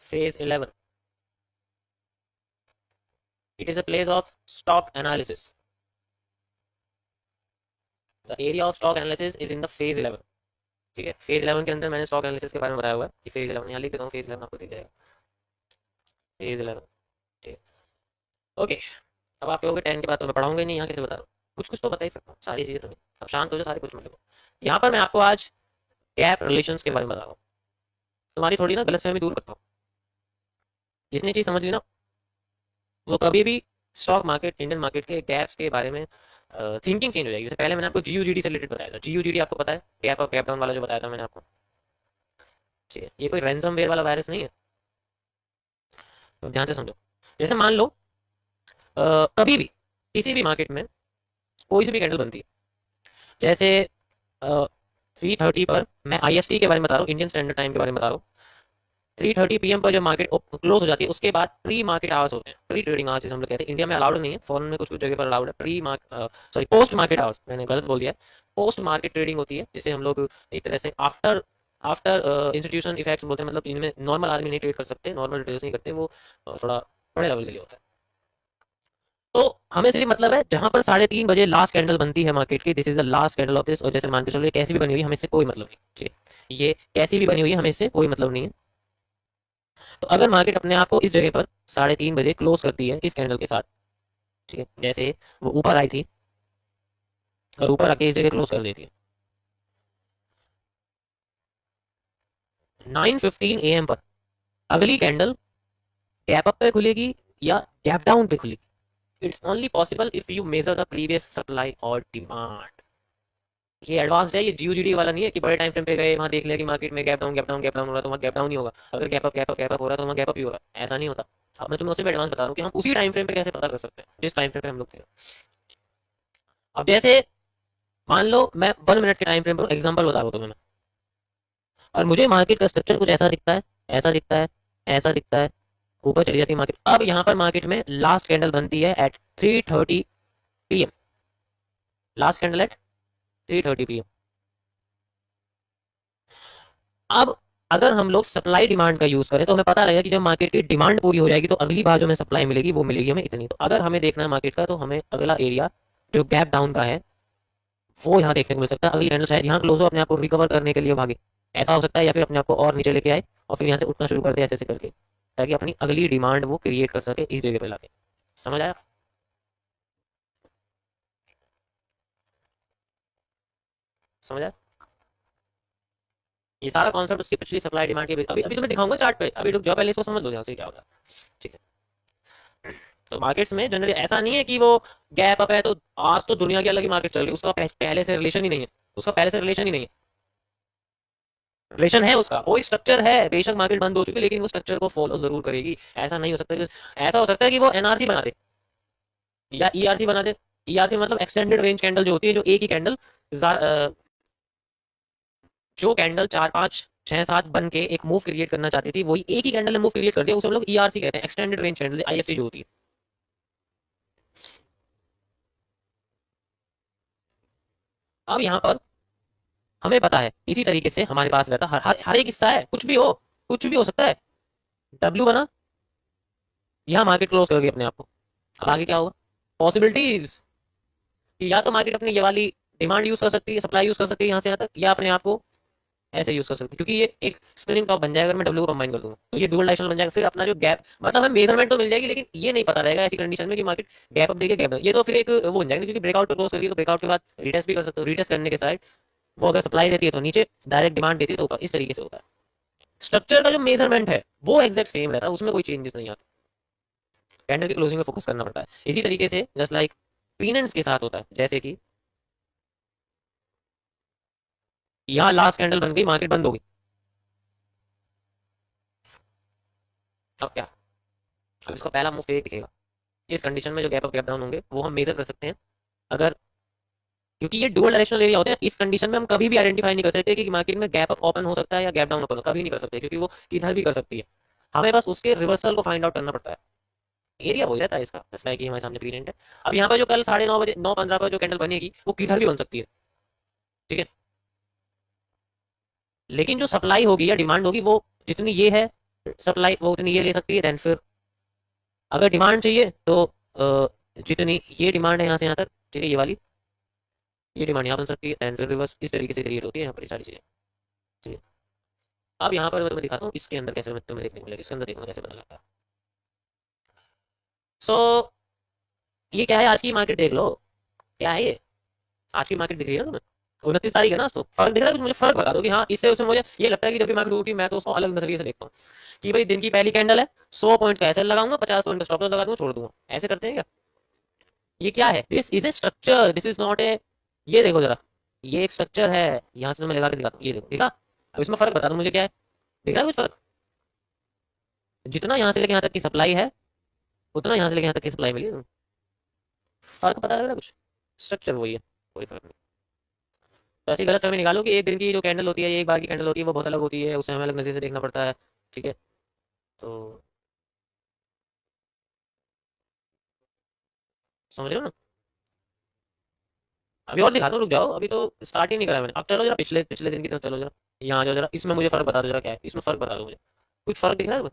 phase 11. It is a place of stock analysis. The area of stock analysis is in the phase 11. ठीक है, phase 11 के अंदर मैंने stock analysis के बारे में बताया हुआ है कि फेज 11 यहाँ लिख देता हूँ, फेज 11 आपको दिख जाएगा, फेज 11। ठीक, ओके। अब आप कहोगे 10 के बाद तो मैं पढ़ाऊंगा ही नहीं, यहाँ कैसे बता रहा हूँ? कुछ कुछ तो बता ही सकता हूँ, सारी चीजें तो नहीं। अब शांत हो जाओ, सारे कुछ मिलेगा। यहाँ पर मैं आपको आज गैप रिलेशंस के बारे में बता रहा हूँ, तुम्हारी थोड़ी ना गलतफहमी दूर करता हूँ। जिसने चीज समझ ली ना, वो कभी भी स्टॉक मार्केट, इंडियन मार्केट के गैप्स के बारे में थिंकिंग चेंज हो जाएगी। जैसे पहले मैंने आपको जीयूजीडी से रिलेटेड बताया था, जीयूजीडी आपको पता है, गैप अप गैप डाउन वाला जो बताया था मैंने आपको। ठीक है, ये कोई रैंसमवेयर वाला वायरस नहीं है, तो ध्यान से समझो। जैसे मान लो कभी भी किसी भी मार्केट में कोई सी भी कैंडल बनती है, जैसे 3:30 पर, मैं आईएसटी के बारे में बता रहा हूँ, इंडियन स्टैंडर्ड टाइम के बारे में बता रहा हूँ। 3:30 PM पर जब मार्केट क्लोज हो जाती है, उसके बाद प्री मार्केट आवर्स होते हैं, प्री ट्रेडिंग आवर्स हम लोग कहते हैं। इंडिया में अलाउड नहीं है, फॉरेन में कुछ कुछ जगह पर अलाउड है। पोस्ट मार्केट आवर्स, मैंने गलत बोल दिया है। पोस्ट मार्केट ट्रेडिंग होती है, जिसे हम लोग एक तरह से आफ्टर आफ्टर इंस्टीट्यूशन इफेक्ट्स बोलते हैं। मतलब इनमें नॉर्मल आदमी नहीं ट्रेड कर सकते, नॉर्मल ट्रेडर्स नहीं करते, वो थोड़ा बड़े लेवल के लिए होता है। तो हमें सिर्फ मतलब है जहां पर 3:30 बजे लास्ट कैंडल बनती है मार्केट की, this is the last candle of this. और जैसे मान के चलो ये कैसी भी बनी हुई है, हमें इससे कोई मतलब नहीं। ठीक है, ये कैसी भी बनी हुई है, हमें इससे कोई मतलब नहीं है। तो अगर मार्केट अपने आप को इस जगह पर 3:30 बजे क्लोज करती है इस कैंडल के साथ, ठीक है, जैसे वो ऊपर आई थी और ऊपर आके इस जगह क्लोज कर देती है, 9:15 AM पर अगली कैंडल गैप अप पे खुलेगी या गैप डाउन पे खुलेगी। It's only possible if you measure the previous supply और डिमांड। ये एडवांस है, ये जीओजीडी वाला नहीं है कि बड़े टाइम फ्रेम पे गए वहां देख लिया कि मार्केट में gap down gap down gap down हो रहा है तो वहां गैप डाउन ही होगा, अगर gap up gap up gap up हो रहा है तो वहां गैप अप ही होगा। ऐसा नहीं होता। अब मैं तुम्हें उससे भी एडवांस बता रहा हूँ कि हम उसी टाइम फ्रेम पे कैसे पता कर सकते हैं जिस टाइम फ्रेम पे हम लोग थे। अब जैसे मान लो मैं 1 मिनट के टाइम फ्रेम पर एग्जांपल बता रहा हूँ तुम्हें मैं, और मुझे मार्केट का स्ट्रक्चर कुछ ऐसा दिखता है, ऐसा दिखता है, ऐसा दिखता है, ऊपर चली जाती है मार्केट। अब यहाँ पर मार्केट में लास्ट कैंडल बनती है at 3:30 PM, last candle at 3:30 PM। अब अगर हम लोग सप्लाई डिमांड का यूज करें तो हमें पता लगेगा कि जब मार्केट की डिमांड पूरी हो जाएगी तो अगली बार जो हमें सप्लाई मिलेगी वो मिलेगी हमें इतनी। तो अगर हमें देखना है मार्केट का, तो हमें अगला एरिया जो गैप डाउन का है वो यहाँ देखने को मिल सकता है। अगली कैंडल शायद यहाँ क्लोज हो, अपने आप को रिकवर करने के लिए भागे, ऐसा हो सकता है, या फिर अपने आप को और नीचे लेके आए और फिर यहाँ से उठना शुरू कर दे ऐसे ऐसे करके, ताकि अपनी अगली डिमांड वो क्रिएट कर सके इस जगह पे लाके। समझ आया? समझ आया? ये सारा कॉन्सेप्ट उसकी पिछली सप्लाई डिमांड के अभी अभी तुम्हें दिखाऊंगा चार्ट पे, अभी रुक जाओ, पहले इसको समझ लो ध्यान से क्या होता है। ठीक है, तो मार्केट्स में जनरली ऐसा नहीं है कि वो गैप अप है तो आज तो दुनिया की अलग ही मार्केट चल रही है, उसका पहले से रिलेशन ही नहीं है, उसका पहले से रिलेशन ही नहीं है। रिलेशन है उसका, कोई स्ट्रक्चर है, बेशक मार्केट बंद हो चुकी है लेकिन वो स्ट्रक्चर को फॉलो जरूर करेगी। ऐसा नहीं हो सकता कि, ऐसा हो सकता है कि वो एनआरसी बना दे या ईआरसी बना दे। ईआरसी मतलब एक्सटेंडेड रेंज कैंडल जो होती है, जो एक ही कैंडल जो कैंडल 4 5 6 7 बन के एक मूव क्रिएट करना चाहती थी, वही एक ही कैंडल ने मूव क्रिएट कर दिया, उसे हम लोग ईआरसी कहते हैं, एक्सटेंडेड रेंज कैंडल, आईएफसी जो होती है। अब यहाँ पर हमें पता है इसी तरीके से हमारे पास रहता हर एक हिस्सा है, कुछ भी हो सकता है। डब्ल्यू बना, यहाँ मार्केट क्लोज कर गई अपने आप को, अब आगे क्या होगा? पॉसिबिलिटीज कि या तो मार्केट अपनी ये वाली डिमांड यूज कर सकती है, सप्लाई यूज कर सकती है यहाँ से यहाँ तक, या अपने आप को ऐसे यूज कर सकती है, क्योंकि ये एक स्पिनिंग टॉप बन जाएगा अगर मैं डब्ल्यू को कंबाइन कर दूंगा तो ये डुअल डायरेक्शनल बन जाएगा। फिर अपना जो गैप, मतलब हमें मेजरमेंट तो मिल जाएगी लेकिन ये नहीं पता रहेगा ऐसी कंडीशन में कि मार्केट गैप अप देगी गैप, ये तो फिर एक वो बन जाएगा, क्योंकि ब्रेकआउट क्लोज करिए तो ब्रेकआउट के बाद रिटेस्ट भी कर सकते हो, रिटेस्ट करने के साइड वो अगर सप्लाई देती है तो नीचे, डायरेक्ट डिमांड देती है तो ऊपर, इस तरीके से होता है। स्ट्रक्चर का जो मेजरमेंट है वो एक्जैक्ट सेम रहता है, उसमें कोई चेंजेस नहीं आता, कैंडल की क्लोजिंग में फोकस करना पड़ता है। इसी तरीके से जस्ट लाइक पीनेंट्स के साथ होता है, जैसे कि यहाँ लास्ट कैंडल बन गई, मार्केट बंद हो गई, अब क्या? अब इसका पहला मूव फेक दिखेगा। इस कंडीशन में जो गैप अप गैप डाउन होंगे वो हम मेजर कर सकते हैं, अगर, क्योंकि ये डुअल डायरेक्शनल एरिया होते हैं, इस कंडीशन में हम कभी भी आइडेंटिफाई नहीं कर सकते कि मार्केट में गैप अप ओपन हो सकता है या गैप डाउन ओपन हो, कभी नहीं कर सकते, क्योंकि वो किधर भी कर सकती है। हमें बस उसके रिवर्सल को फाइंड आउट करना पड़ता है। एरिया हो जाता है इसका, जैसा कि हमारे सामने पीरियड है। अब यहाँ पर जो कल 9:30 बजे 9:15 पर जो कैंडल बनेगी वो किधर भी बन सकती है, ठीक है, लेकिन जो सप्लाई होगी या डिमांड होगी वो जितनी ये है सप्लाई वो उतनी ये ले सकती है, देन फिर अगर डिमांड चाहिए तो जितनी ये डिमांड है यहाँ से यहाँ तक, ठीक है, ये वाली ये डिमांड यहाँ बन सकती है, देन फिर रिवर्स इस तरीके से क्रिएट होती है यहाँ पर ये सारी चीजें, ठीक है। अब यहाँ पर मैं तुम्हें दिखाता हूँ इसके अंदर कैसे तुम्हें देखने को मिलेगा, इसके अंदर देखना कैसे पता लगता है। सो ये क्या है, आज की मार्केट देख लो, क्या है ये, आज की मार्केट दिख रही है ना तुम्हें, 29 तारीख है ना, तो फर्क दिख रहा है कुछ, मुझे फर्क बता दो कि हाँ इससे उसमें मुझे ये लगता है कि जब भी मार्केट उठी मैं तो उसको अलग नजरिए से देखता हूँ कि भाई दिन की पहली कैंडल है, 100 पॉइंट का ऐसे लगाऊंगा, 50 पॉइंट का स्टॉप लॉस लगा दूंगा, छोड़ दूंगा, ऐसे करते हैं क्या? ये क्या है, this is a structure, this is not a, ये देखो जरा, ये एक स्ट्रक्चर है, यहाँ से मैं लगा के दिखाता हूँ, ये देखो, दिखा? अब इसमें फर्क बता दो मुझे क्या है, दिख रहा है कुछ फर्क? जितना यहाँ से लेके यहाँ तक की सप्लाई है उतना यहाँ से लेके यहाँ तक की सप्लाई मिली है, फर्क पता लग रहा है कुछ? स्ट्रक्चर वही है, कोई फर्क नहीं। तो ऐसी गलत फहमी निकालो कि एक दिन की जो कैंडल होती है, एक बार की कैंडल होती है, वो बहुत अलग होती है, उसे हमें अलग नजर से देखना पड़ता है, ठीक है। तो समझ रहे हो ना? अभी और दिखा दो, रुक जाओ, अभी तो स्टार्ट ही नहीं करा मैंने। अब चलो जरा पिछले पिछले दिन की तरफ चलो जरा, यहाँ आ जाओ जरा, इसमें मुझे फर्क बता दो जरा, क्या है इसमें फर्क बता दो मुझे, कुछ फर्क दिख रहा है?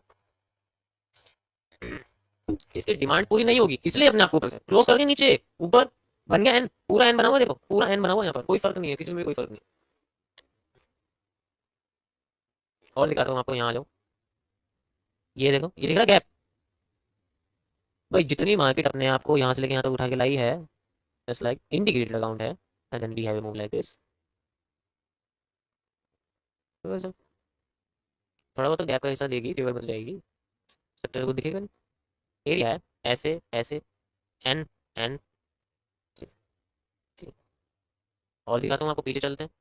इसकी डिमांड पूरी नहीं होगी इसलिए अपने आप को ऊपर से क्लोज करके नीचे ऊपर बन गया एन, पूरा एन बना हुआ, देखो पूरा एन बना हुआ, यहाँ पर कोई फर्क नहीं है, किसी में भी कोई फर्क नहीं। और दिखाता हूँ आपको, यहाँ आ जाओ, ये देखो, ये दिख रहा गैप, भाई जितनी मार्केट अपने आप को यहाँ से लेके यहाँ तक उठा के लाई है, जस्ट लाइक इंडिकेटेड अकाउंट है, and then we have a move like this, थोड़ा बहुत तो गैप का हिस्सा देगी, रिवर बन जाएगी, स्ट्रक्चर को दिखेगा नहीं, एरिया है, ऐसे ऐसे, एन एन, ठीक ठीक। और दिखाता हूँ आपको, पीछे चलते हैं,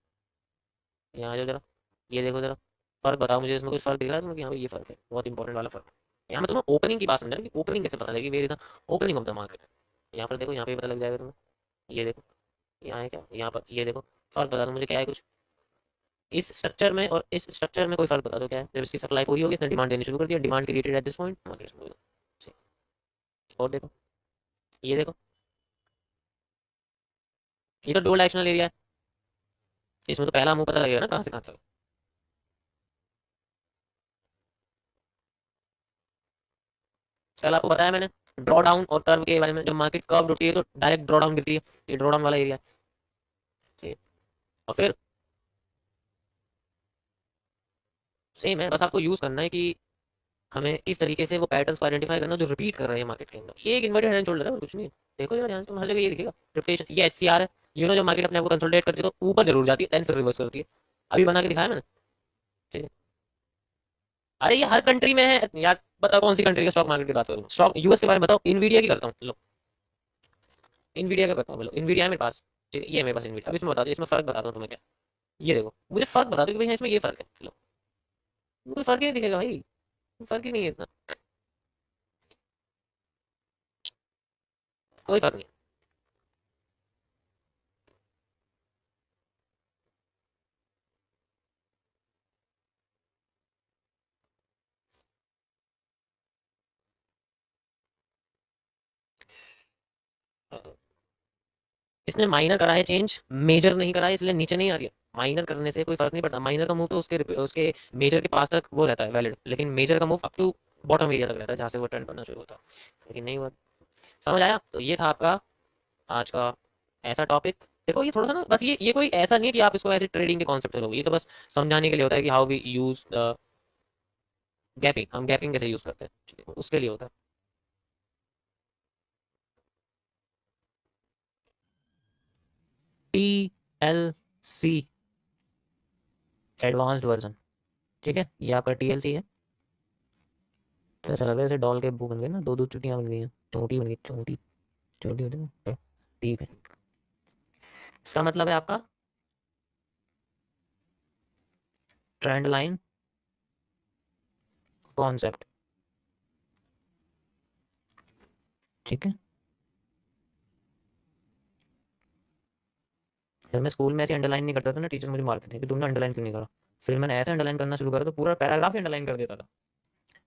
यहाँ आ जाओ जरा, ये देखो जरा, फर्क बताओ मुझे, इसमें कुछ फर्क दिख रहा है तुम्हें कि हाँ भाई ये फर्क है, बहुत इंपॉर्टेंट वाला फर्क। यहाँ मैं तुम्हें ओपनिंग की बात समझा रहा हूँ कि ओपनिंग कैसे पता लगेगी, वेरी था ओपनिंग ऑफ द मार्केट, यहाँ पर देखो, यहाँ पे पता लग जाएगा तुम्हें, ये देखो, यहाँ है क्या, यहाँ पर ये देखो, फर्क बता दो मुझे क्या है कुछ, इस स्ट्रक्चर में और इस स्ट्रक्चर में कोई फर्क बता दो क्या है? जब इसकी सप्लाई पूरी होगी, इसने डिमांड देनी शुरू कर दिया, demand created at this point, market. और देखो, ये देखो, ये तो डबल डायरेक्शनल एरिया है, इसमें तो पहला मुंह पता लगेगा ना कहाँ से कहाँ तक। कल आपको बताया मैंने ड्रॉ डाउन और कर्व के बारे में, जब मार्केट कर्व उठती है तो डायरेक्ट ड्रॉ डाउन गिरती है, ये ड्रॉ डाउन वाला एरिया है, और फिर सेम है, बस आपको यूज करना है कि हमें इस तरीके से वो पैटर्न्स को आइडेंटिफाई करना जो रिपीट कर रहे हैं मार्केट के अंदर। ये एक इन्वर्टेड हेड एंड शोल्डर है और कुछ नहीं। देखो जरा ध्यान से, तुम हर जगह ये दिखेगा रिप्टेशन, ये एचसीआर है, यू नो, जब मार्केट अपने आप को कंसोलिडेट करती है तो ऊपर जरूर जाती है, देन फिर रिवर्स करती है, अभी बना के दिखाया मैंने, ठीक है। अरे ये हर कंट्री में है यार, बताओ कौन सी कंट्री का स्टॉक मार्केट की बात करूँ, स्टॉक यूएस के बारे में बताओ, इनवीडिया की करता हूँ, लो इनवीडिया का करता हूँ, लो इनवीडिया है मेरे पास, ठीक है, ये है मेरे पास इनवीडिया। अब इसमें बता दो, इसमें फर्क बताता हूँ तुम्हें क्या, ये देखो, मुझे फर्क बता दो कि भाई हाँ, इसमें ये फर्क है, लो, कोई फर्क ही नहीं दिखेगा भाई, फर्क ही नहीं है इतना, कोई फर्क नहीं। इसने माइनर करा है चेंज, मेजर नहीं करा है, इसलिए नीचे नहीं आ रही है। माइनर करने से कोई फर्क नहीं पड़ता, माइनर का मूव तो उसके उसके मेजर के पास तक वो रहता है वैलिड, लेकिन मेजर का move up to bottom area तक रहता है जहाँ से वो ट्रेंड बनना शुरू होता है, लेकिन नहीं हुआ। समझ आया? तो ये था आपका आज का ऐसा टॉपिक। देखो ये थोड़ा सा ना, बस ये कोई ऐसा नहीं है कि आप इसको ऐसे ट्रेडिंग के कॉन्सेप्ट से लोगे, ये तो बस समझाने के लिए होता है कि हाउ वी यूज गैपिंग, हम गैपिंग कैसे यूज करते हैं, ठीक है, उसके लिए होता है। TLC एडवांस्ड वर्जन, ठीक है, ये आपका TLC है। तो ऐसा लग रहा है जैसे डॉल के वो बन गए ना, दो दो चुटियां बन गई हैं, चोटी बन गई, चोटी चोटी होती है ना, ठीक है। इसका मतलब है आपका ट्रेंड लाइन कॉन्सेप्ट, ठीक है। जब मैं स्कूल में ऐसे अंडरलाइन नहीं करता था ना, टीचर मुझे मारते थे कि तुमने अंडरलाइन क्यों नहीं करा। फिर मैंने ऐसे अंडरलाइन करना शुरू करा तो पूरा पैराग्राफ ही अंडरलाइन कर देता था।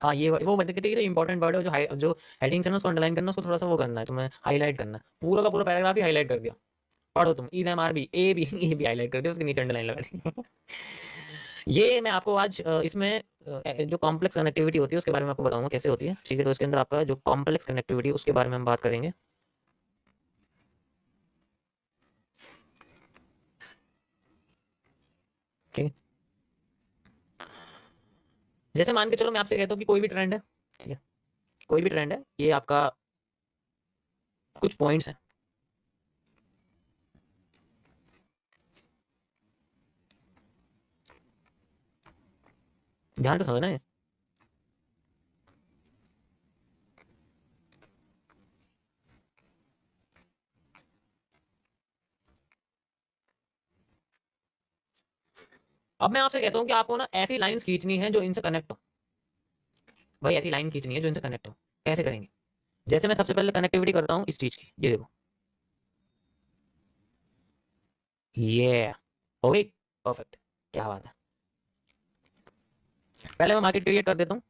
हाँ ये वो मतलब कि इंपॉर्टेंट वर्ड है, जो हेडिंग्स है ना उसको अंडरलाइन करना, उसको थोड़ा सा वो करना है, तुम्हें हाईलाइट करना है, पूरा का पूरा पैराग्राफ ही हाईलाइट कर दिया। पढ़ो तुम, ई एम आर बी ए भी हाईलाइट कर दिया, उसके नीचे अंडरलाइन लगा दी। ये मैं आपको आज इसमें जो कॉम्प्लेक्स कनेक्टिविटी होती है उसके बारे में आपको बताऊंगा कैसे होती है, ठीक है। तो इसके अंदर आपका जो कॉम्प्लेक्स कनेक्टिविटी उसके बारे में हम बात करेंगे। ठीक है, जैसे मान के चलो मैं आपसे कहता हूँ कि कोई भी ट्रेंड है, ठीक है, कोई भी ट्रेंड है, ये आपका कुछ पॉइंट्स हैं, ध्यान से समझना है। अब मैं आपसे कहता हूँ कि आपको ना ऐसी लाइंस खींचनी है जो इनसे कनेक्ट हो। भाई ऐसी लाइन खींचनी है जो इनसे कनेक्ट हो। कैसे करेंगे? जैसे मैं सबसे पहले कनेक्टिविटी करता हूँ इस चीज की, ये देखो, ये हो गई, परफेक्ट, क्या बात है। पहले मैं मार्केट क्रिएट कर देता हूँ।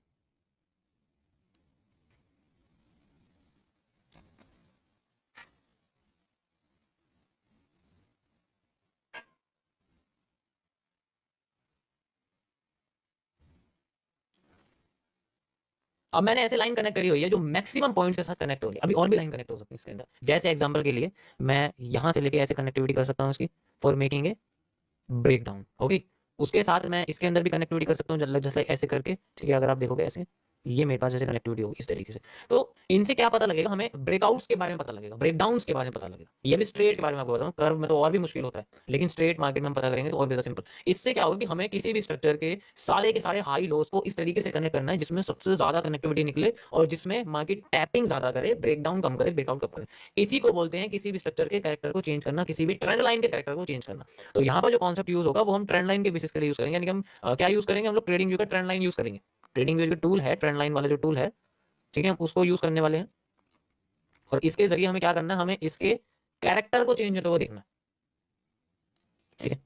अब मैंने ऐसे लाइन कनेक्ट करी हुई है जो मैक्सिमम पॉइंट्स के साथ कनेक्ट हो रही है। अभी और भी लाइन कनेक्ट हो सकती है इसके अंदर। जैसे एग्जांपल के लिए मैं यहां से लेके ऐसे कनेक्टिविटी कर सकता हूँ इसकी, for making a break down, होगी। उसके साथ मैं इसके अंदर भी कनेक्टिविटी कर सकता हूँ, जैसे ऐसे करके, ठीक है। अगर आप देखोगे ऐसे, ये मेरे पास जैसे कनेक्टिविटी होगी इस तरीके से। तो इनसे क्या पता लगेगा हमें? ब्रेकआउट्स के बारे में पता लगेगा, ब्रेकडाउन्स के बारे में पता लगेगा। ये भी स्ट्रेट के बारे में आपको बताऊँ, कर्व में तो और भी मुश्किल होता है, लेकिन स्ट्रेट मार्केट में हम पता करेंगे तो और भी सिंपल। इससे क्या होगा कि हमें किसी भी स्ट्रक्चर के सारे हाई लोस को इस तरीके से कनेक्ट करना है जिसमें सबसे ज्यादा कनेक्टिविटी निकले और जिसमें मार्केट टैपिंग ज्यादा करे, ब्रेकडाउन कम करे, ब्रेकआउट कम करे। इसी को बोलते हैं किसी भी स्ट्रक्चर के कैरेक्टर को चेंज करना, किसी भी ट्रेंड लाइन के कैरेक्टर को चेंज करना। तो यहाँ पर जो कॉन्सेप्ट यूज होगा वो हम ट्रेंड लाइन के बेसिस के लिए यूज करेंगे। यानी कि हम क्या यूज करेंगे? हम लोग ट्रेडिंग व्यू का ट्रेंड लाइन यूज करेंगे। ट्रेडिंग व्यू जो टूल है, ट्रेंड लाइन वाला जो टूल है, ठीक है, हम उसको यूज करने वाले हैं। और इसके जरिए हमें क्या करना है? हमें इसके कैरेक्टर को चेंज होते हुए देखना है, ठीक है।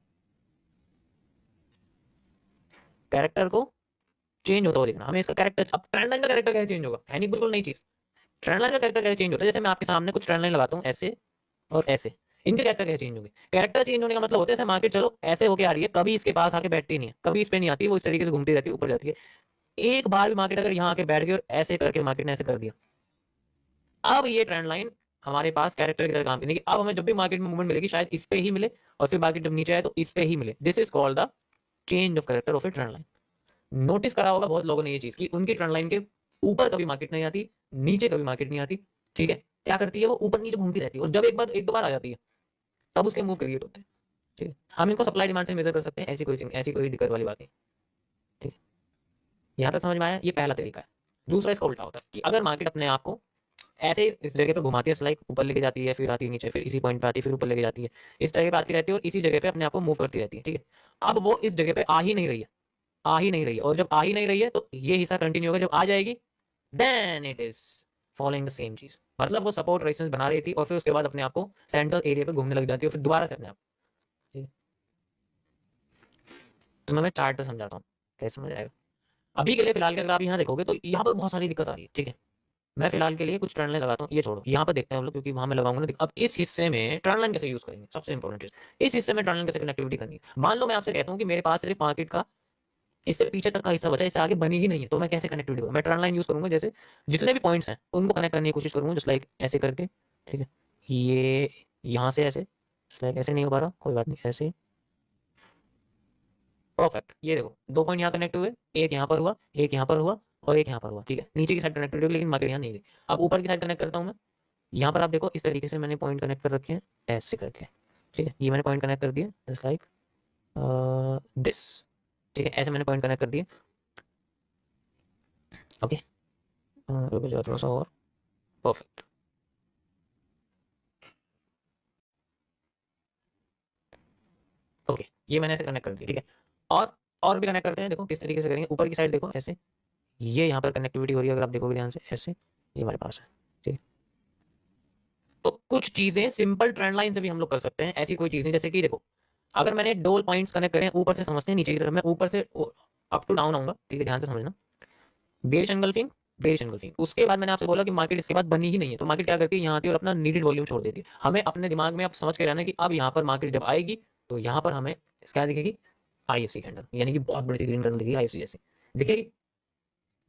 कैरेक्टर को चेंज होता हुआ देखना हमें इसका कैरेक्टर। अब ट्रेंड लाइन का कैरेक्टर कैसे चेंज होगा? है नहीं, बिल्कुल नई चीज। ट्रेंड लाइन का कैरेक्टर कैसे चेंज होता है? जैसे मैं आपके सामने कुछ ट्रेंड लाइन लगाता हूँ ऐसे और ऐसे, इनके कैरेक्टर कैसे चेंज होंगे? कैरेक्टर चेंज होने का मतलब होता है जैसे मार्केट चलो ऐसे होके आ रही है, कभी इसके पास आके बैठती नहीं है, कभी इस पे नहीं आती, वो इस तरीके से घूमती रहती है, ऊपर जाती है। एक बार भी मार्केट अगर यहाँ आके बैठ गई और ऐसे करके मार्केट ने ऐसे कर दिया, अब ये ट्रेंड लाइन हमारे पास कैरेक्टर की तरह काम करेगी। अब हमें जब भी मार्केट में मूवमेंट मिलेगी शायद इस पे ही मिले, और फिर मार्केट जब नीचे आए तो इस पे ही मिले। This is called the change of character of A trend line. Notice करा होगा बहुत लोगों ने ये चीज कि उनकी ट्रेंड लाइन के ऊपर कभी मार्केट नहीं आती, नीचे कभी मार्केट नहीं आती, ठीक है। क्या करती है? वो ऊपर नीचे घूमती रहती है, और जब एक दो बार आ जाती है तब उसके मूव क्रिएट होते हैं, ठीक है। हम इनको सप्लाई डिमांड से मेजर कर सकते हैं, ऐसी कोई दिक्कत वाली बात नहीं, ठीक है। यहाँ तक समझ में आया? ये पहला तरीका है। दूसरा इसका उल्टा होता है कि अगर मार्केट अपने आप को ऐसे इस जगह पे घुमाती है, स्लाइड ऊपर लेके जाती है, फिर आती है नीचे, फिर इसी पॉइंट पे आती है, फिर ऊपर लेके जाती है, इस जगह पे आती रहती है और इसी जगह पे अपने आप को मूव करती रहती है, ठीक है। अब वो इस जगह पे आ ही नहीं रही है, आ ही नहीं रही है, और जब आ ही नहीं रही है तो ये हिस्सा कंटिन्यू होगा। जब आ जाएगी then it is following the same चीज, मतलब वो सपोर्ट रेजिस्टेंस बना रही थी और फिर उसके बाद अपने आप को सेंट्रल एरिया पे घूमने लग जाती है, फिर दोबारा से अपने आप, ठीक है। तो मैं चार्ट पे समझाता हूँ कैसे समझ आएगा। अभी के लिए फिलहाल के अगर आप यहाँ देखोगे तो यहाँ पर बहुत सारी दिक्कत आ रही है, ठीक है। मैं फिलहाल के लिए कुछ ट्रेंड लाइन लगाता हूँ, ये छोड़ो, यहाँ पर देखते हैं हम लोग, क्योंकि वहां मैं लगाऊंगा ना। अब इस हिस्से में ट्रेंड लाइन कैसे यूज करेंगे? सबसे इंपॉर्टेंट चीज, इस हिस्से में ट्रेंड लाइन कैसे कनेक्टिविटी करनी है। मान लो मैं आपसे कहता हूँ कि मेरे पास सिर्फ मार्केट का इससे पीछे तक का हिस्सा बचा है, इससे आगे बनी ही नहीं है, तो मैं कैसे कनेक्टिविटी करूँ? मैं ट्रेंड लाइन यूज करूंगा, जैसे जितने भी पॉइंट्स हैं उनको कनेक्ट करने की कोशिश करूंगा, जस्ट लाइक ऐसे करके, ठीक है। ये यहाँ से ऐसे, लाइक ऐसे नहीं हो पा रहा, कोई बात नहीं, ऐसे, परफेक्ट। ये देखो दो पॉइंट यहाँ कनेक्ट हुए, एक यहाँ पर हुआ, एक यहाँ पर हुआ, और एक यहाँ पर हुआ, ठीक है। नीचे की साइड कनेक्टेड होगी लेकिन मार्केट यहाँ नहीं गई। अब ऊपर की साइड कनेक्ट करता हूँ मैं। यहाँ पर आप देखो इस तरीके से मैंने पॉइंट कनेक्ट कर रखे हैं, ऐसे करके, ठीक है। ये मैंने पॉइंट कनेक्ट कर दिया जस्ट लाइक दिस, ठीक है। ऐसे मैंने पॉइंट कनेक्ट कर दिए, ओके। रुको जरा थोड़ा सा और, परफेक्ट। ओके, ये मैंने ऐसे कनेक्ट कर दिया, ठीक है। और भी कनेक्ट करते हैं, देखो किस तरीके से करेंगे। ऊपर की साइड देखो ऐसे, ये यहाँ पर कनेक्टिविटी हो रही है, अगर आप देखोगे ध्यान से ऐसे, ये हमारे पास है, ठीक है। तो कुछ चीजें सिंपल ट्रेंड लाइन से भी हम लोग कर सकते हैं, ऐसी कोई चीज नहीं। जैसे कि देखो, अगर मैंने डोल पॉइंट्स कनेक्ट करें ऊपर से, समझते हैं नीचे की तरफ, मैं ऊपर से अप टू डाउन आऊंगा, ठीक है, ध्यान से समझना। बेरिश एंगल्फिंग, बेरिश एंगल्फिंग, उसके बाद मैंने आपसे बोला कि मार्केट इसके बाद बनी ही नहीं है, तो मार्केट क्या करती है? यहाँ आती है और अपना नीडेड वॉल्यूम छोड़ देती है। हमें अपने दिमाग में आप समझ के रहना है कि अब यहाँ पर मार्केट जब आएगी तो यहाँ पर हमें क्या दिखेगी? आईएफसी कैंडल, यानी कि बहुत बड़ी सी ग्रीन कैंडल दिखेगी आईएफसी जैसी। दिखेगी,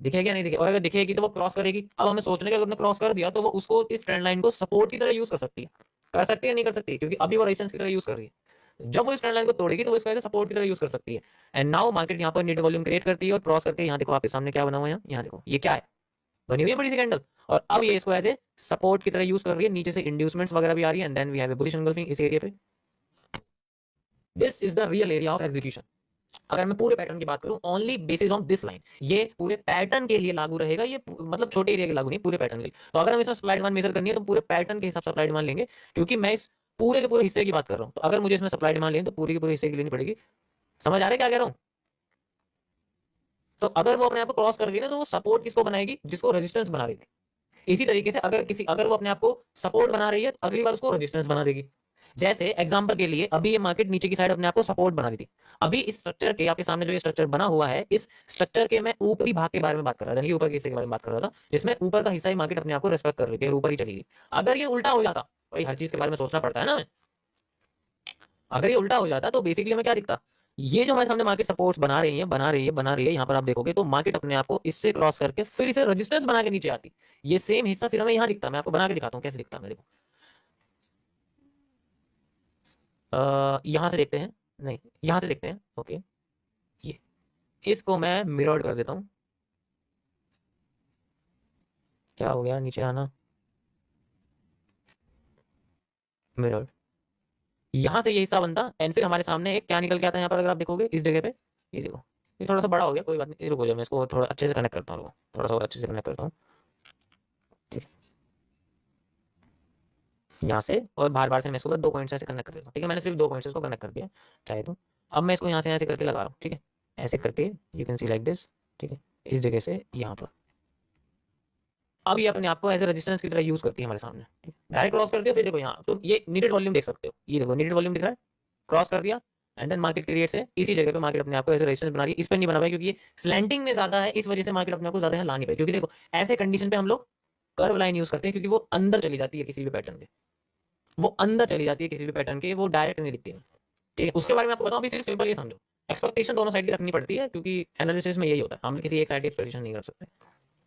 दिखेगी या नहीं दिखेगी? और अगर दिखेगी तो वो क्रॉस करेगी। अब हमें सोचने का, अगर उसने क्रॉस कर दिया तो वो उसको, इस ट्रेंड लाइन को सपोर्ट की तरह यूज कर सकती है। कर सकती है नहीं कर सकती, क्योंकि अभी वो रेजिस्टेंस की तरह यूज कर रही है। जब वो इस ट्रेंड लाइन को तोड़ेगी तो वो इसको सपोर्ट की तरह यूज कर सकती है। एंड नाउ मार्केट यहाँ पर नीड वॉल्यूम क्रिएट करती है और क्रॉस करके यहाँ देखो आपके सामने क्या बना हुआ है, यहाँ देखो ये क्या है, बनी हुई है बड़ी सी कैंडल। और अब ये इसको एज ए सपोर्ट की तरह यूज कर रही है, नीचे से इंड्यूसमेंट्स वगैरह भी आ रही है, and then we have a bullish engulfing इस एरिया पे। This is the real area of execution. अगर मैं पूरे पैटर्न की बात करूं, only basis on this line, ये पूरे पैटर्न के लिए लागू रहेगा, ये मतलब छोटे एरिया के लागू नहीं, पूरे पैटर्न के लिए। तो अगर हम इसमें सप्लाई डिमांड मेजर करनी है तो पूरे पैटर्न के हिसाब से सप्लाई डिमांड लेंगे, क्योंकि मैं इस पूरे के पूरे हिस्से की बात कर रहा हूं। तो अगर मुझे इसमें सप्लाई डिमांड लेनी तो पूरी के पूरे हिस्से की लेनी पड़ेगी। समझ आ रहा है क्या कह रहा हूं? तो अगर वो अपने आप को क्रॉस कर गई ना, तो वो सपोर्ट किसको बनाएगी, जिसको रेजिस्टेंस बना रही थी। इसी तरीके से अगर वो अपने आप को सपोर्ट बना रही है तो अगली बार उसको रेजिस्टेंस बना देगी। जैसे एग्जांपल के लिए, अभी ये मार्केट नीचे की साइड अपने आप को सपोर्ट बना रही थी। अभी इस स्ट्रक्चर के आपके सामने जो ये स्ट्रक्चर बना हुआ है, इस स्ट्रक्चर के मैं ऊपरी भाग के बारे में बात कर रहा था, ऊपर के हिस्से के बारे में बात कर रहा था, जिसमें ऊपर का हिस्सा ही मार्केट अपने आप को रेस्पेक्ट कर रही थी, ऊपर ही चली गई। अगर ये उल्टा हो जाता, भाई हर चीज के बारे में सोचना पड़ता है ना हमें, अगर ये उल्टा हो जाता तो बेसिकली हमें क्या दिखता, ये जो हमारे सामने मार्केट सपोर्ट्स बना रही है, यहाँ पर आप देखोगे तो मार्केट अपने आप को इससे क्रॉस करके फिर इसे रेजिस्टेंस बना के नीचे आती। ये सेम हिस्सा फिर हमें यहाँ दिखता, मैं आपको बना के दिखाता हूँ कैसे दिखता है। देखो यहाँ से देखते हैं, नहीं यहाँ से देखते हैं, ओके। ये इसको मैं मिरर्ड कर देता हूँ, क्या हो गया नीचे आना, मिरर्ड। यहाँ से ये हिस्सा बनता एंड फिर हमारे सामने एक क्या निकल के आता है यहाँ पर, अगर आप देखोगे इस जगह पे, ये देखो, ये थोड़ा सा बड़ा हो गया, कोई बात नहीं, रुको जाओ मैं इसको थोड़ा अच्छे से कनेक्ट करता हूँ, रुको, थोड़ा सा और अच्छे से कनेक्ट करता हूँ। ठीक है, यहाँ से और बार बार से मैं इसको 2 पॉइंट से कनेक्ट कर देता हूँ। ठीक है, मैंने सिर्फ 2 पॉइंट से इसको कनेक्ट कर दिया, चाहे तो। अब मैं इसको यहाँ से ऐसे करके लगा रहा हूँ, ठीक है, ऐसे करके you can see like this. ठीक है, इस जगह से यहाँ पर। अब ये अपने आप को एज ए रेजिस्टेंस की तरह यूज करती है हमारे सामने। डायरेक्ट क्रॉस करती है, फिर देखो यहाँ तो ये नीडेड वॉल्यूम देख सकते हो, ये देखो नीडेड वॉल्यूम दिख रहा है, क्रॉस कर दिया एंड देन मार्केट क्रिएट्स है इसी जगह पे, मार्केट अपने आप को एज रेजिस्टेंस बना रही है। इस पर नहीं बना पाई क्योंकि ये स्लैंटिंग में ज्यादा है, इस वजह से मार्केट अपने आप को ज्यादा ला नहीं पाई। क्योंकि देखो ऐसे कंडीशन पे हम लोग कर्व लाइन यूज करते हैं, क्योंकि वो अंदर चली जाती है किसी भी पैटर्न के, वो अंदर चली जाती है किसी भी पैटर्न के, वो डायरेक्ट नहीं दिखती है। ठीक है, उसके बारे में आपको बताऊं, अभी सिर्फ सिंपल ये समझो, एक्सपेक्टेशन दोनों साइड की रखनी पड़ती है, क्योंकि एनालिसिस में यही होता है, हम किसी एक साइड की एक्सपेक्टेशन नहीं कर सकते।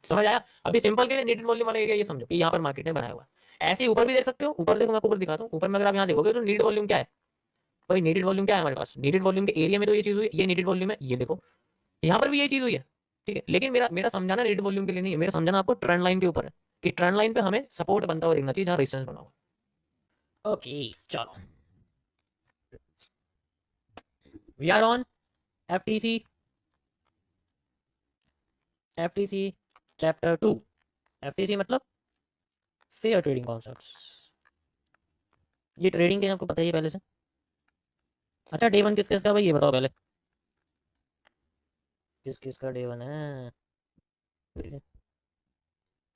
समझ आया? अभी सिंपल के लिए नीडेड वॉल्यूम वाला एरिया ये समझो कि यहाँ पर मार्केट ने बनाया हुआ है। ऐसे ही ऊपर भी देख सकते हो, ऊपर देखो मैं आपको ऊपर दिखाता हूँ, ऊपर में अगर आप यहाँ देखोगे तो नीडेड वॉल्यूम क्या है, भाई नीडेड वॉल्यूम क्या है हमारे पास, नीडेड वॉल्यूम के एरिया में तो ये चीज हुई, ये नीडेड वॉल्यूम है, ये देखो यहाँ पर भी ये चीज हुई है। ठीक है, लेकिन मेरा मेरा समझाना नीडेड वॉल्यूम के लिए नहीं है, मेरा समझाना आपको ट्रेंड लाइन के ऊपर है, कि ट्रेंड लाइन पे हमें सपोर्ट बनता हुआ देखना चाहिए जहाँ रेजिस्टेंस बना हुआ। ओके, चलो, we are on FTC, FTC chapter 2। FTC मतलब फेयर ट्रेडिंग कॉन्सेप्ट्स। ये ट्रेडिंग के आपको पता ही है पहले से। अच्छा, डे वन किस किस का, भाई ये बताओ पहले, किस किस का डे वन है?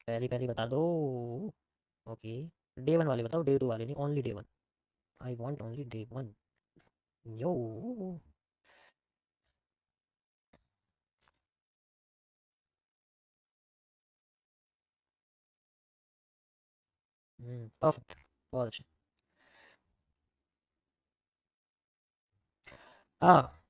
पहली पहली बता दो। ओके, डे वन वाले बताओ, डे टू वाले नहीं, only day one. I want only day one. Yo, perfect, बहुत अच्छे। हाँ,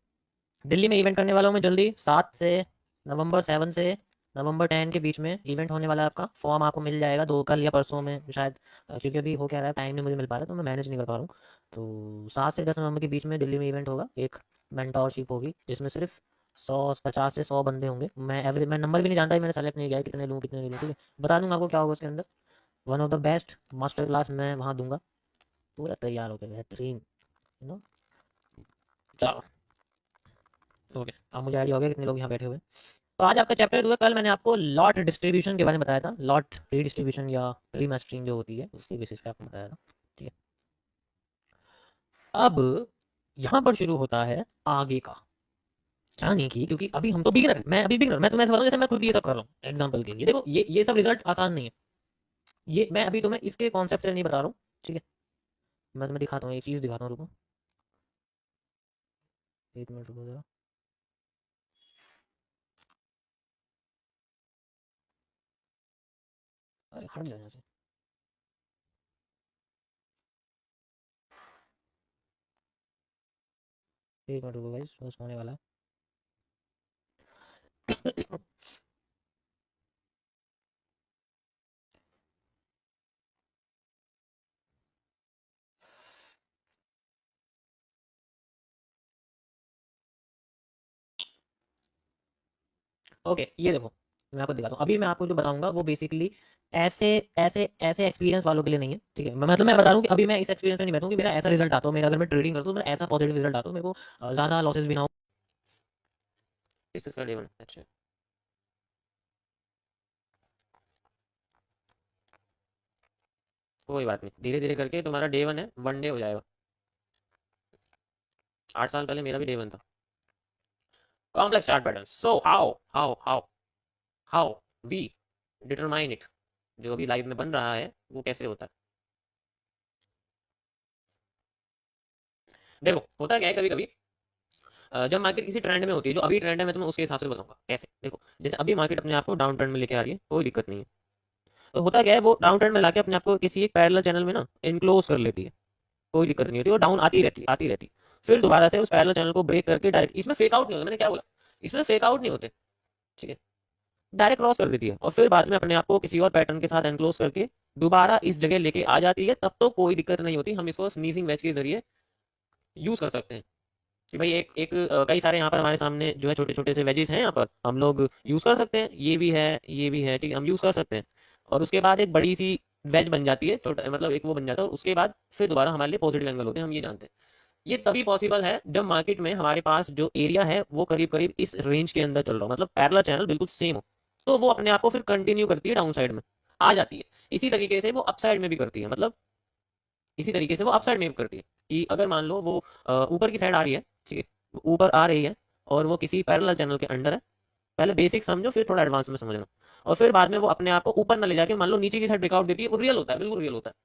दिल्ली में इवेंट करने वाला हूँ मैं जल्दी, 7 से नवंबर 7 से नवंबर 10 के बीच में इवेंट होने वाला है आपका। फॉर्म आपको मिल जाएगा दो कल या परसों में शायद, क्योंकि अभी हो क्या रहा है, टाइम नहीं मुझे मिल पा रहा, तो मैं मैनेज नहीं कर पा रहा हूँ। तो 7 से 10 नवंबर के बीच में दिल्ली में इवेंट होगा, एक मेंटोरशिप होगी जिसमें सिर्फ 50 से 100 बंदे होंगे। मैं नंबर भी नहीं जानता, मैंने सेलेक्ट नहीं किया है कितने लूँ कितने नहीं लूँ। ठीक है, बता दूंगा आपको क्या होगा उसके अंदर। One of the best master class मैं वहाँ दूंगा, पूरा तैयार होकर बेहतरीन, नो। चलो, ओके, अब मुझे आइडिया हो गया कितने लोग यहाँ बैठे हुए हैं। तो आज आपका चैप्टर 2 है। कल मैंने आपको लॉट डिस्ट्रीब्यूशन के बारे में बताया था, लॉट रीडिस्ट्रीब्यूशन या रीमास्टरिंग जो होती है उसके बेसिस पे आपको बताया था। ठीक है, अब यहाँ पर शुरू होता है आगे का, यानी कि क्योंकि अभी हम तो बिगिनर हैं, मैं अभी बिगिनर, मैं तुम्हें ऐसा बताऊं जैसे मैं खुद ये सब कर रहा हूँ एग्जाम्पल के लिए। देखो ये सब रिजल्ट आसान नहीं है, ये मैं अभी तुम्हें इसके कॉन्सेप्ट से नहीं बता रहा हूँ। ठीक है, मैं तुम्हें दिखाता हूँ, एक चीज़ दिखाता हूँ, रुको 1 मिनट रुको जरा। अरे हट जाओ यहाँ से, 1 मिनट रुको गाइस, बस होने वाला है। ओके, ये देखो, मैं आपको दिखाता हूँ। अभी मैं आपको जो बताऊंगा वो बेसिकली ऐसे ऐसे ऐसे एक्सपीरियंस वालों के लिए नहीं है, ठीक है। मतलब मैं बता रहा हूँ कि अभी मैं इस एक्सपीरियंस में नहीं बैठूँ कि मेरा ऐसा रिजल्ट आता हो, मेरा अगर मैं ट्रेडिंग करता हूँ तो मेरा ऐसा पॉजिटिव रिजल्ट आता हो, मेरे को ज़्यादा लॉसेस भी ना हो। इसका डे वन, अच्छा, कोई बात नहीं, धीरे धीरे करके तुम्हारा डे वन है, वन डे हो जाएगा। 8 साल पहले मेरा भी डे वन था। Complex chart pattern, so how we determine it, जो अभी लाइव में बन रहा है वो कैसे होता है। देखो, होता क्या है कभी कभी, जब मार्केट किसी ट्रेंड में होती है, जो अभी ट्रेंड है मैं तुम्हें उसके हिसाब से बताऊंगा कैसे। देखो, जैसे अभी मार्केट अपने आप को डाउन ट्रेंड में लेके आ रही है, कोई दिक्कत नहीं है। तो होता क्या है, वो डाउन ट्रेंड में लाके अपने आप को किसी एक पैरेलल चैनल में ना इनक्लोज कर लेती है, कोई दिक्कत नहीं होती, वो डाउन आती रहती। फिर दोबारा से उस पैरेलल चैनल को ब्रेक करके डायरेक्ट, इसमें फेक आउट नहीं होता, मैंने क्या बोला, इसमें फेक आउट नहीं होते, ठीक है, डायरेक्ट क्रॉस कर देती है और फिर बाद में अपने आप को किसी और पैटर्न के साथ एनक्लोज करके दोबारा इस जगह लेके आ जाती है। तब तो कोई दिक्कत नहीं होती, हम इसको स्नीजिंग वेज के जरिए यूज कर सकते हैं कि भाई एक एक कई सारे यहाँ पर हमारे सामने जो है छोटे छोटे से वेजेस हैं, यहाँ पर हम लोग यूज कर सकते हैं, ये भी है, ये भी है, ठीक है, हम यूज कर सकते हैं। और उसके बाद एक बड़ी सी वेज बन जाती है, छोटा मतलब एक वो बन जाता है, और उसके बाद फिर दोबारा हमारे लिए पॉजिटिव एंगल होते हैं, हम ये जानते हैं। ये तभी पॉसिबल है जब मार्केट में हमारे पास जो एरिया है वो करीब करीब इस रेंज के अंदर चल रहा हो, मतलब पैरेलल चैनल बिल्कुल सेम हो, तो वो अपने आप को फिर कंटिन्यू करती है, डाउन साइड में आ जाती है। इसी तरीके से वो अपसाइड में भी करती है, मतलब इसी तरीके से वो अपसाइड में भी करती है कि अगर मान लो वो ऊपर की साइड आ रही है, ठीक है, वो ऊपर आ रही है और वो किसी पैरेलल चैनल के अंडर है, पहले बेसिक समझो फिर थोड़ा एडवांस में समझना, और फिर बाद में वो अपने आप को ऊपर ना ले जाके मान लो नीचे की साइड ब्रेकआउट देती है, वो रियल होता है, बिल्कुल रियल होता है।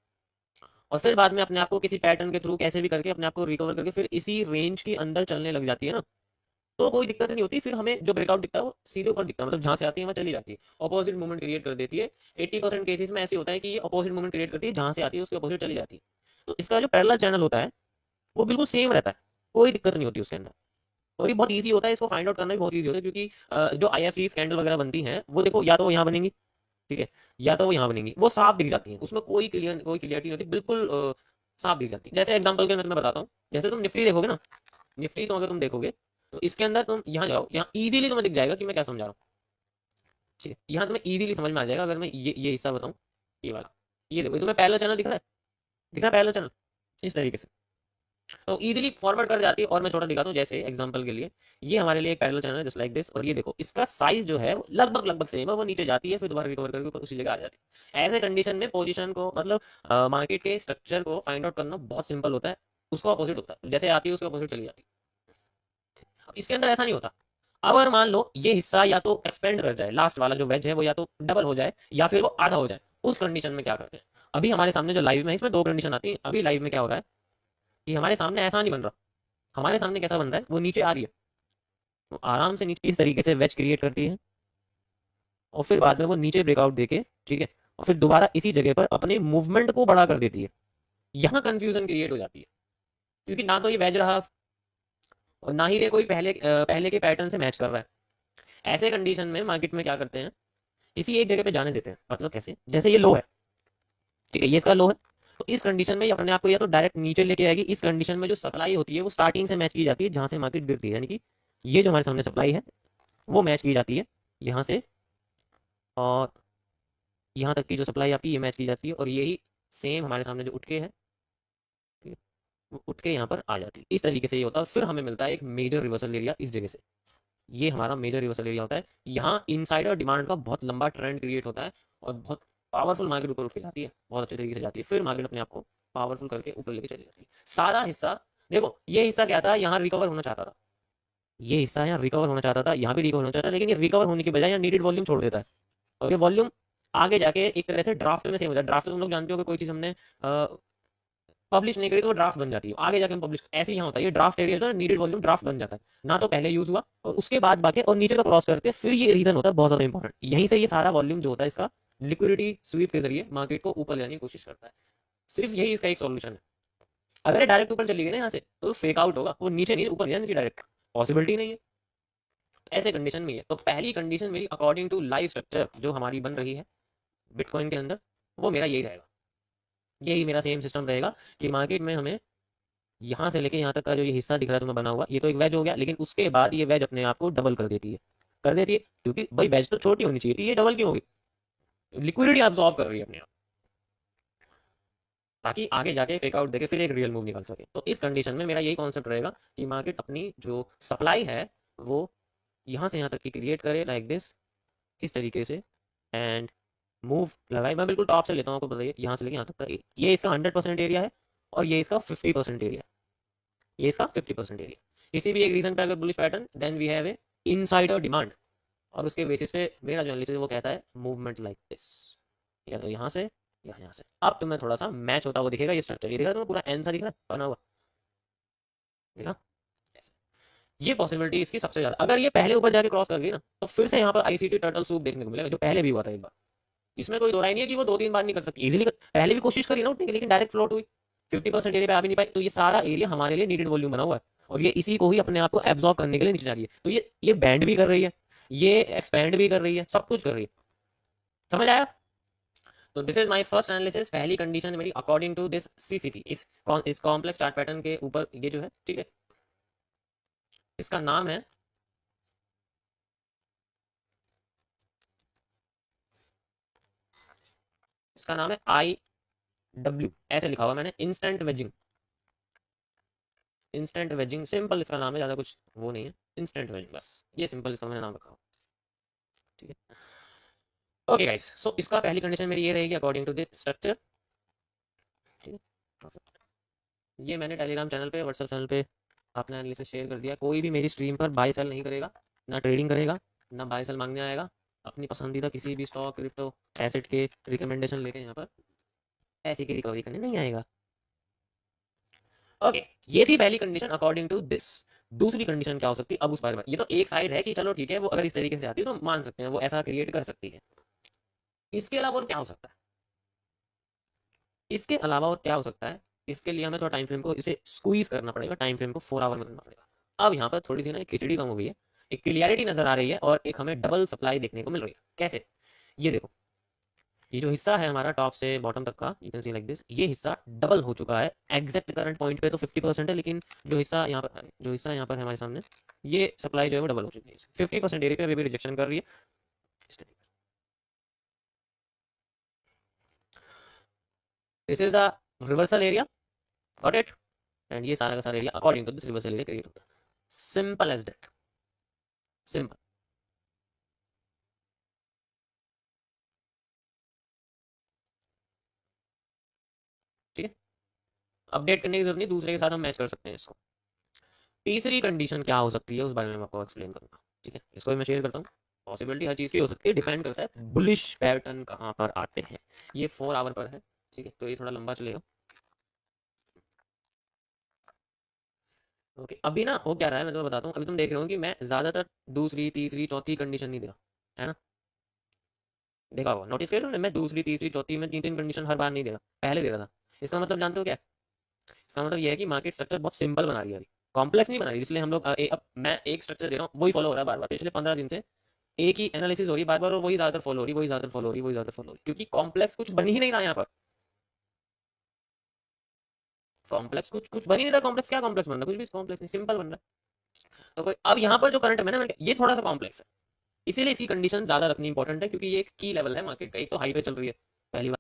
और फिर बाद में अपने आप को किसी पैटर्न के थ्रू कैसे भी करके अपने आप को रिकवर करके फिर इसी रेंज के अंदर चलने लग जाती है ना, तो कोई दिक्कत नहीं होती। फिर हमें जो ब्रेकआउट दिखता है वो सीधे ऊपर दिखता है, मतलब जहां से आती है वहां चली जाती है, ऑपोजिट मूवमेंट क्रिएट कर देती है। 80% केसेस में ऐसे होता है कि ये ऑपोजिट मूवमेंट क्रिएट करती है, जहां से आती है उसके ऑपोजिट चली जाती है। तो इसका जो पैरेलल चैनल होता है वो बिल्कुल सेम रहता है, कोई दिक्कत नहीं होती उसके अंदर। और ये बहुत ईजी होता है, इसको फाइंड आउट करना भी बहुत ईजी होता है, क्योंकि जो IFC कैंडल वगैरह बनती हैं वो देखो, या तो वो यहाँ बनेंगी, ठीक है, या तो वो यहाँ बनेंगी, वो साफ दिख जाती है, उसमें कोई क्लियरिटी नहीं होती, बिल्कुल साफ दिख जाती है। जैसे एग्जांपल के मैं तुम्हें बताता हूँ, जैसे तुम निफ्टी देखोगे ना, निफ्टी तो अगर तुम देखोगे तो इसके अंदर तुम यहाँ जाओ, यहाँ इजीली तुम्हें दिख जाएगा कि मैं क्या समझा रहा हूँ, ठीक है, यहाँ तुम्हें इजीली समझ में आ जाएगा। अगर मैं ये हिस्सा बताऊँ, ये वाला, ये देखो, ये तुम्हें पैरेलल चैनल दिख रहा है, दिख रहा है पैरेलल चैनल, इस तरीके से तो इजीली फॉरवर्ड कर जाती है। और मैं छोटा दिखाता हूँ, जैसे एग्जांपल के लिए, ये हमारे लिए एक पैरेलल चैनल है जस्ट लाइक दिस, और ये देखो इसका साइज जो है वो लगभग लगभग सेम है, वो नीचे जाती है फिर दोबारा रिकवर करके ऊपर उसी जगह आ जाती है। ऐसे कंडीशन में पोजीशन को, मतलब मार्केट के स्ट्रक्चर को फाइंड आउट करना बहुत सिंपल होता है, उसको अपोजिट होता है, जैसे आती है उसके अपोजिट चली जाती है। अब इसके अंदर ऐसा नहीं होता। अब अगर मान लो ये हिस्सा या तो एक्सपेंड कर जाए, लास्ट वाला जो वेज है वो या तो डबल हो जाए या फिर वो आधा हो जाए, उस कंडीशन में क्या करते हैं। अभी हमारे सामने जो लाइव में है इसमें दो कंडीशन आती है। अभी लाइव में क्या हो रहा है कि हमारे सामने ऐसा नहीं बन रहा, हमारे सामने कैसा बन रहा है, वो नीचे आ रही है, तो आराम से नीचे इस तरीके से वेज क्रिएट करती है, और फिर बाद में वो नीचे ब्रेकआउट देके, ठीक है, और फिर दोबारा इसी जगह पर अपने मूवमेंट को बड़ा कर देती है। यहाँ कंफ्यूजन क्रिएट हो जाती है, क्योंकि ना तो ये वेज रहा और ना ही ये कोई पहले के पैटर्न से मैच कर रहा है। ऐसे कंडीशन में मार्केट में क्या करते हैं, किसी एक जगह पे जाने देते हैं, मतलब कैसे, जैसे ये लो है, ठीक है, ये इसका लो है, तो इस कंडीशन में ये अपने आप को या तो डायरेक्ट नीचे लेके आएगी। इस कंडीशन में जो सप्लाई होती है वो स्टार्टिंग से मैच की जाती है जहां से मार्केट गिरती है, यानी कि ये जो हमारे सामने सप्लाई है वो मैच की जाती है यहाँ से, और यहाँ तक की जो सप्लाई आपकी ये मैच की जाती है, और यही सेम हमारे सामने जो उठ के है, ठीक है, वो उठ के यहाँ पर आ जाती है। इस तरीके से ये होता है, फिर हमें मिलता है एक मेजर रिवर्सल एरिया इस जगह से। ये हमारा मेजर रिवर्सल एरिया होता है, यहाँ इनसाइडर डिमांड का बहुत लंबा ट्रेंड क्रिएट होता है और बहुत पावरफुल मार्केट ऊपर उठ के जाती है, बहुत अच्छे तरीके से जाती है, फिर मार्केट अपने आप को पावरफुल करके ऊपर लेके चली जाती है। सारा हिस्सा देखो, ये हिस्सा क्या था, यहाँ रिकवर होना चाहता था, ये हिस्सा यहाँ रिकवर होना चाहता था, यहाँ भी रिकवर होना चाहता था, लेकिन ये रिकवर होने की बजाय यहाँ नीडेड वॉल्यूम छोड़ देता है, और ये वॉल्यूम आगे जाके एक तरह से ड्राफ्ट में सेम हो जाता है। ड्राफ्ट तुम लोग जानते हो कि कोई चीज हमने पब्लिश नहीं करी तो वो ड्राफ्ट बन जाती है, आगे जाके हम पब्लिश, ऐसे ही यहाँ होता है, ये ड्राफ्ट एरिया जो है नीडेड वॉल्यूम ड्राफ्ट बन जाता है, ना तो पहले यूज हुआ और उसके बाद बाकी और नीचे का क्रॉस करते हैं, फिर ये रीजन होता है बहुत ज्यादा इंपॉर्टेंट, यहीं से ये सारा वॉल्यूम जो होता है इसका लिक्विडिटी स्वीप के जरिए मार्केट को ऊपर ले जाने की कोशिश करता है। सिर्फ यही इसका एक सॉल्यूशन है। अगर ये डायरेक्ट ऊपर चली गई ना यहाँ से तो फेक आउट होगा, वो नीचे नहीं ऊपर नहीं जानी चाहिए, डायरेक्ट पॉसिबिलिटी नहीं है। ऐसे कंडीशन में है। तो पहली कंडीशन मेरी अकॉर्डिंग टू लाइव स्ट्रक्चर जो हमारी बन रही है बिटकॉइन के अंदर, वो मेरा यही रहेगा, यही मेरा सेम सिस्टम रहेगा कि मार्केट में हमें यहाँ से लेके यहाँ तक का जो ये हिस्सा दिख रहा है तुम्हें बना हुआ, ये तो एक वेज हो गया, लेकिन उसके बाद ये वेज अपने आप को डबल कर देती है, कर देती है, क्योंकि भाई वेज तो छोटी होनी चाहिए थी, ये डबल क्यों होगी, लिक्विडिटी ऑब्जॉर्व कर रही है अपने आप, ताकि आगे जाके फेक आउट देके फिर एक रियल मूव निकल सके। तो इस कंडीशन में मेरा यही कॉन्सेप्ट रहेगा कि मार्केट अपनी जो सप्लाई है वो यहाँ से यहाँ तक की क्रिएट करे लाइक दिस, इस तरीके से, एंड मूव लगाए। मैं बिल्कुल टॉप से लेता हूँ, आपको बताइए यहाँ से लेके यहाँ तक का ये इसका 100% एरिया है और ये इसका 50% एरिया, ये इसका 50% एरिया। किसी भी एक रीजन पे अगर bullish pattern, then we have a insider demand, और उसके बेसिस पे मेरा जो एनालिसिस वो कहता है मूवमेंट लाइक दिस, या तो यहाँ से या यहाँ से। अब तुम्हें थोड़ा सा मैच होता हुआ दिखेगा ये स्ट्रक्चर, ये दिख रहा है तुम्हें पूरा एन सा दिख रहा है बना हुआ, देखा, ये पॉसिबिलिटी इसकी सबसे ज्यादा। अगर ये पहले ऊपर जाके क्रॉस कर गई ना, तो फिर से यहाँ पर आईसीटी टर्टल सूप देखने को मिलेगा, जो पहले भी हुआ था एक बार। इसमें कोई दो राय नहीं है कि वो 2-3 बार नहीं कर सकती, इजीली पहले भी कोशिश करी ना उठने की, लेकिन डायरेक्ट फ्लोट हुई, 50% एरिया पे आ भी नहीं पाई। तो ये सारा एरिया हमारे लिए नीडेड वॉल्यूम बना हुआ है, और ये इसी को ही अपने आप को एब्जॉर्ब करने के लिए नीचे जा रही है। तो ये बैंड भी कर रही है, ये एक्सपैंड भी कर रही है, सब कुछ कर रही है, समझ आया। तो this is my first analysis. पहली कंडीशन मेरी अकॉर्डिंग टू दिस सीसीपी, इस कॉम्प्लेक्स चार्ट पैटर्न के ऊपर ये जो है, ठीक है, इसका नाम है, इसका नाम है IW, ऐसे लिखा हुआ मैंने, instant waging, instant waging, simple इसका नाम है, ज्यादा कुछ वो नहीं है, इंस्टेंट वेजिंग, बस ये सिंपल इसका मैंने नाम रखा हुआ, ठीक है। ओके गाइस, सो इसका पहली कंडीशन मेरी ये रहेगी अकॉर्डिंग टू दिस स्ट्रक्चर, ठीक है। ये मैंने टेलीग्राम चैनल पे, व्हाट्सएप चैनल पे अपना एनालिसिस शेयर कर दिया। कोई भी मेरी स्ट्रीम पर बाय सेल नहीं करेगा, ना ट्रेडिंग करेगा, ना बाय सेल मांगने आएगा, अपनी पसंदीदा किसी भी स्टॉक क्रिप्टो एसेट के रिकमेंडेशन लेके यहाँ पर पैसे की रिकवरी करने नहीं आएगा। ओके, ये थी पहली कंडीशन अकॉर्डिंग टू दिस। दूसरी कंडीशन क्या हो सकती है, अब उस बारे में, ये तो एक साइड है कि चलो ठीक है, वो अगर इस तरीके से आती है तो मान सकते हैं वो ऐसा क्रिएट कर सकती है। इसके अलावा और क्या हो सकता है, इसके अलावा और क्या हो सकता है, इसके लिए हमें थोड़ा टाइम फ्रेम को इसे स्क्वीज करना पड़ेगा, टाइम फ्रेम को 4 आवर में करना पड़ेगा। अब यहाँ पर थोड़ी सी ना खिचड़ी कम हो गई है, एक क्लियरिटी नजर आ रही है, और एक हमें डबल सप्लाई देखने को मिल रही है। कैसे, ये देखो, ये जो हिस्सा है हमारा टॉप से बॉटम तक का, you can see like this, ये हिस्सा डबल हो चुका है। एग्जैक्ट करंट पॉइंट पे तो 50% है, लेकिन जो हिस्सा यहाँ पर, जो हिस्सा यहाँ पर है हमारे सामने, ये सप्लाई जो है वो डबल हो चुकी है। 50% एरिया पे अभी भी रिजेक्शन कर रही है, this is the reversal area, got it, and ये सारा का सारा area according to this reversal area create होता है। Simple as that, simple. ठीक है, अपडेट करने की जरूरत नहीं, दूसरे के साथ हम मैच कर सकते हैं इसको। तीसरी कंडीशन क्या हो सकती है उस बारे में मैं आपको एक्सप्लेन करूंगा, ठीक है, इसको भी मैं शेयर करता हूँ। पॉसिबिलिटी हर चीज की हो सकती है, डिपेंड करता है बुलिश पैटर्न कहाँ पर आते हैं। ये 4 आवर पर है, ठीक है, तो ये थोड़ा लंबा चलेगा। ओके, अभी ना हो क्या रहा है मैं तुम्हें बताता हूँ। अभी तुम देख रहे हो कि मैं ज्यादातर दूसरी तीसरी चौथी कंडीशन नहीं दे रहा, है ना, देखा होगा, नोटिस कर रहे हो, मैं दूसरी तीसरी चौथी में 3-3 कंडीशन हर बार नहीं दे रहा, पहले दे रहा था। इसका मतलब जानते हो क्या है? इसका मतलब ये है कि मार्केट स्ट्रक्चर बहुत सिंपल बना रही है, अभी कॉम्प्लेक्स नहीं बना रही। इसलिए हम लोग अब मैं एक स्ट्रक्चर दे रहा हूँ, वही फॉलो हो रहा है बार बार, पिछले 15 दिन से एक ही एनालिसिस हो रही है बार बार, और वही ज्यादातर फॉलो हो रही है, वही ज्यादातर फॉलो हो रही है, वही ज्यादातर फॉलो हो रही है, क्योंकि कॉम्प्लेक्स कुछ बन ही नहीं रहा यहाँ पर। कॉम्प्लेक्स कुछ कुछ बन ही नहीं रहा, कॉम्प्लेक्स क्या कॉम्प्लेक्स बन रहा है, कुछ भी कॉम्प्लेक्स नहीं, सिंपल बन रहा है। तो कोई अब यहाँ पर जो करंट है मैंने ये थोड़ा सा कॉम्प्लेक्स है, इसीलिए इसकी कंडीशन ज्यादा रखनी इंपॉर्टेंट है, क्योंकि ये एक की लेवल है मार्केट का, एक तो हाई पे चल रही है पहली बार।